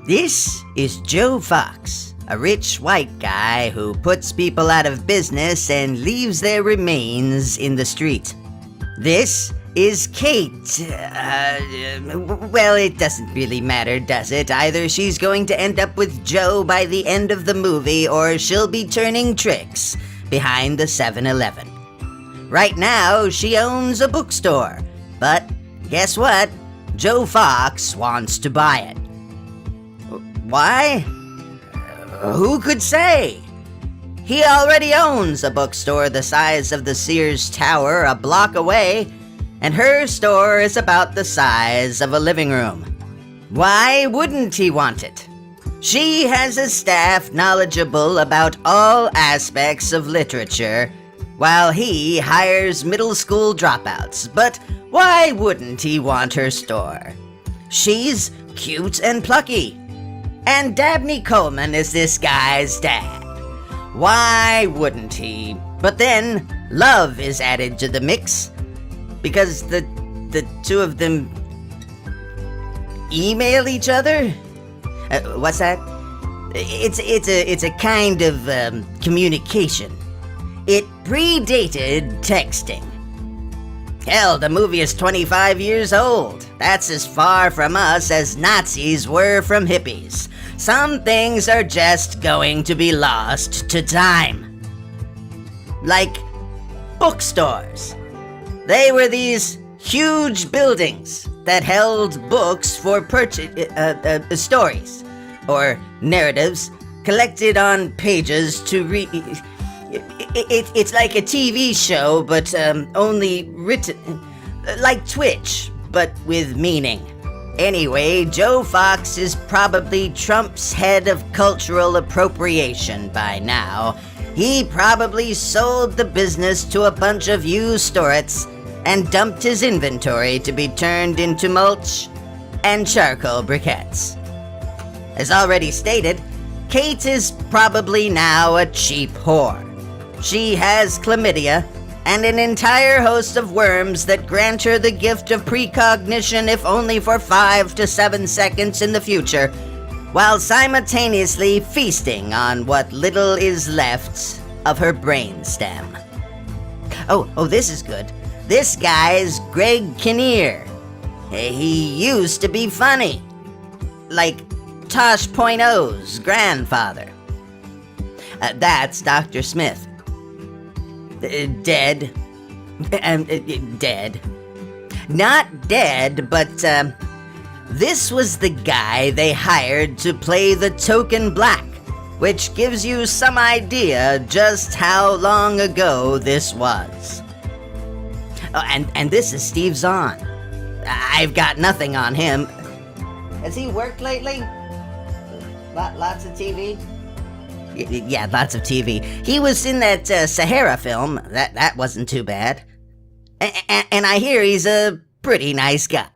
This is Joe Fox, a rich white guy who puts people out of business and leaves their remains in the street. This is Kate. Well, it doesn't really matter, does it? Either she's going to end up with Joe by the end of the movie, or she'll be turning tricks behind the 7-Eleven. Right now, she owns a bookstore, but guess what? Joe Fox wants to buy it. Why? Who could say? He already owns a bookstore the size of the Sears Tower a block away, and her store is about the size of a living room. Why wouldn't he want it? She has a staff knowledgeable about all aspects of literature, while he hires middle school dropouts. But why wouldn't he want her store? She's cute and plucky. And Dabney Coleman is this guy's dad. Why wouldn't he? But then, love is added to the mix, because the two of them email each other? What's that? It's a kind of communication. It predated texting. Hell, the movie is 25 years old. That's as far from us as Nazis were from hippies. Some things are just going to be lost to time. Like bookstores. They were these huge buildings that held books for stories or narratives collected on pages to read. It's like a TV show, but only written, like Twitch, but with meaning. Anyway, Joe Fox is probably Trump's head of cultural appropriation by now. He probably sold the business to a bunch of used storets and dumped his inventory to be turned into mulch and charcoal briquettes. As already stated, Kate is probably now a cheap whore. She has chlamydia and an entire host of worms that grant her the gift of precognition, if only for 5 to 7 seconds in the future, while simultaneously feasting on what little is left of her brainstem. Oh, this is good. This guy's Greg Kinnear. He used to be funny. Like Tosh Point O's grandfather. That's Dr. Smith. Dead. Dead. Not dead, but this was the guy they hired to play the token black, which gives you some idea just how long ago this was. Oh, and this is Steve Zahn. I've got nothing on him. Has he worked lately? Lots of TV? Yeah, lots of TV. He was in that Sahara film. That wasn't too bad. And I hear he's a pretty nice guy.